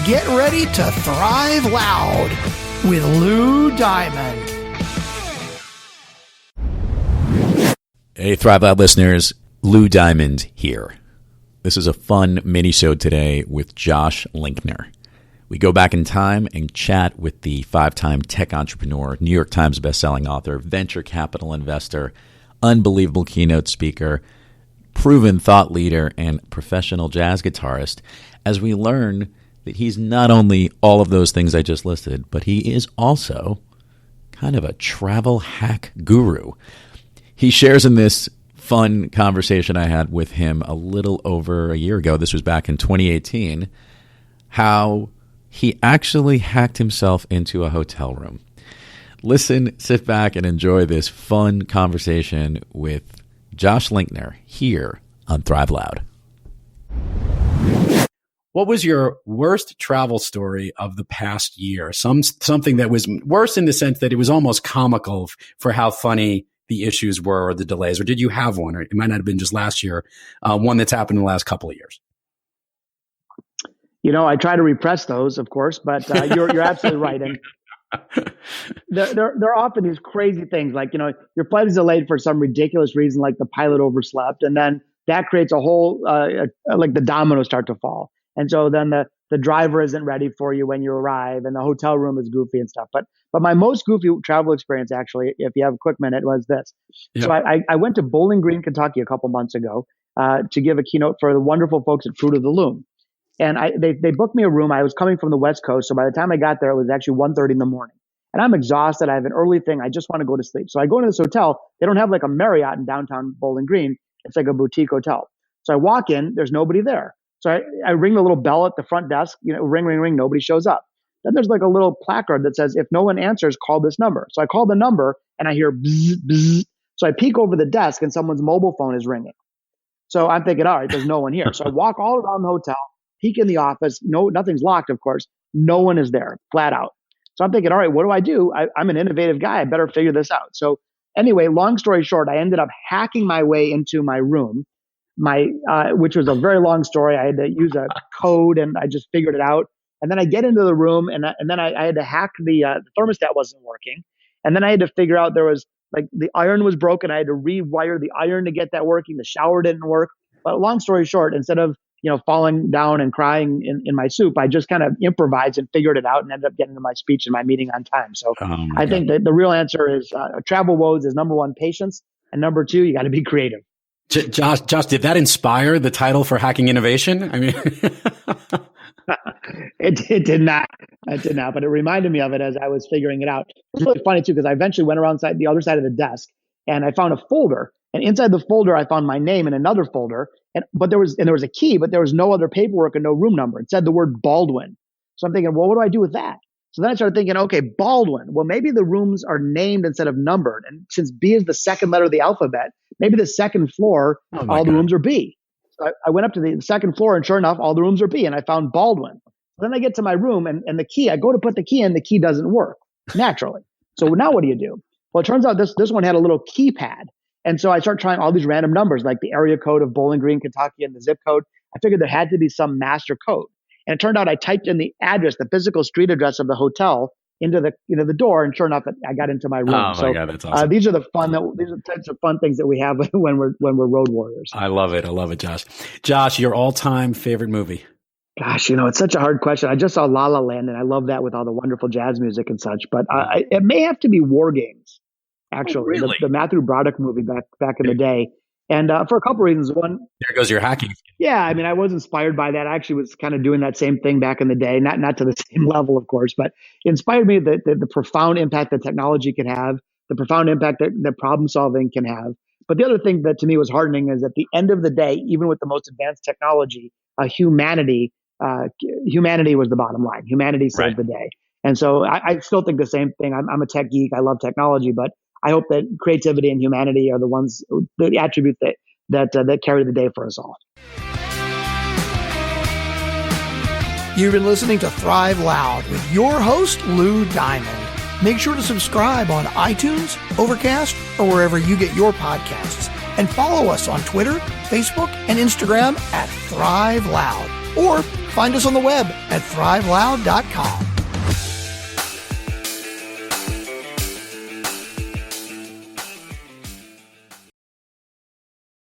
Get ready to thrive loud with Lou Diamond. Hey, Thrive Loud listeners, Lou Diamond here. This is a fun minisode today with Josh Linkner. We go back in time and chat with the 5-time tech entrepreneur, New York Times bestselling author, venture capital investor, unbelievable keynote speaker, proven thought leader, and professional jazz guitarist, as we learn that he's not only all of those things I just listed, but he is also kind of a travel hack guru. He shares in this fun conversation I had with him a little over a year ago, this was back in 2018, how he actually hacked himself into a hotel room. Listen, sit back, and enjoy this fun conversation with Josh Linkner here on Thrive Loud. What was your worst travel story of the past year? Something that was worse in the sense that it was almost comical for how funny the issues were or the delays, or did you have one? Or it might not have been just last year, one that's happened in the last couple of years. You know, I try to repress those, of course, but you're absolutely right. And there are often these crazy things like, you know, your flight is delayed for some ridiculous reason, like the pilot overslept, and then that creates a whole, like the dominoes start to fall. And so then the driver isn't ready for you when you arrive, and the hotel room is goofy and stuff. But my most goofy travel experience, actually, if you have a quick minute, was this. Yeah. So I went to Bowling Green, Kentucky a couple months ago to give a keynote for the wonderful folks at Fruit of the Loom. And they booked me a room. I was coming from the West Coast, so by the time I got there, it was actually 1:30 in the morning. And I'm exhausted. I have an early thing. I just want to go to sleep. So I go into this hotel. They don't have like a Marriott in downtown Bowling Green. It's like a boutique hotel. So I walk in. There's nobody there. So I ring the little bell at the front desk. You know, ring, ring, ring. Nobody shows up. Then there's like a little placard that says, if no one answers, call this number. So I call the number and I hear bzz, bzz. So I peek over the desk and someone's mobile phone is ringing. So I'm thinking, all right, there's no one here. So I walk all around the hotel, peek in the office. No, nothing's locked, of course. No one is there, flat out. So I'm thinking, all right, what do? I'm an innovative guy. I better figure this out. So anyway, long story short, I ended up hacking my way into my room, which was a very long story. I had to use a code and I just figured it out. And then I get into the room and then I had to hack the thermostat wasn't working. And then I had to figure out there was like the iron was broken. I had to rewire the iron to get that working. The shower didn't work. But long story short, instead of falling down and crying in my soup, I just kind of improvised and figured it out and ended up getting to my speech and my meeting on time. So I think that the real answer is travel woes is number one, patience. And number two, you got to be creative. Josh, did that inspire the title for Hacking Innovation? I mean, it did not. It did not, but it reminded me of it as I was figuring it out. It's really funny too, because I eventually went around the other side of the desk and I found a folder. And inside the folder, I found my name in another folder. But there was a key, but there was no other paperwork and no room number. It said the word Baldwin. So I'm thinking, well, what do I do with that? So then I started thinking, okay, Baldwin. Well, maybe the rooms are named instead of numbered. And since B is the second letter of the alphabet, maybe the second floor, all the rooms are B. So I went up to the second floor and sure enough, all the rooms are B and I found Baldwin. Then I get to my room and the key, I go to put the key in, the key doesn't work naturally. So now what do? Well, it turns out this one had a little keypad. And so I start trying all these random numbers, like the area code of Bowling Green, Kentucky, and the zip code. I figured there had to be some master code. And it turned out I typed in the address, the physical street address of the hotel into the door. And sure enough, I got into my room. Oh my God, that's awesome. These are the types of fun things that we have when we're road warriors. I love it, Josh. Josh, your all-time favorite movie? Gosh, it's such a hard question. I just saw La La Land, and I love that with all the wonderful jazz music and such. But it may have to be War Games. Actually, really? the Matthew Broderick movie back in the day. And for a couple of reasons. One, there goes your hacking. Yeah, I mean, I was inspired by that. I actually was kind of doing that same thing back in the day, not to the same level, of course, but it inspired me the profound impact that technology can have, the profound impact that problem solving can have. But the other thing that to me was heartening is at the end of the day, even with the most advanced technology, humanity was the bottom line. Humanity saved the day. And so I still think the same thing. I'm a tech geek. I love technology, but I hope that creativity and humanity are the attributes that carry the day for us all. You've been listening to Thrive Loud with your host, Lou Diamond. Make sure to subscribe on iTunes, Overcast, or wherever you get your podcasts. And follow us on Twitter, Facebook, and Instagram at Thrive Loud. or find us on the web at thriveloud.com.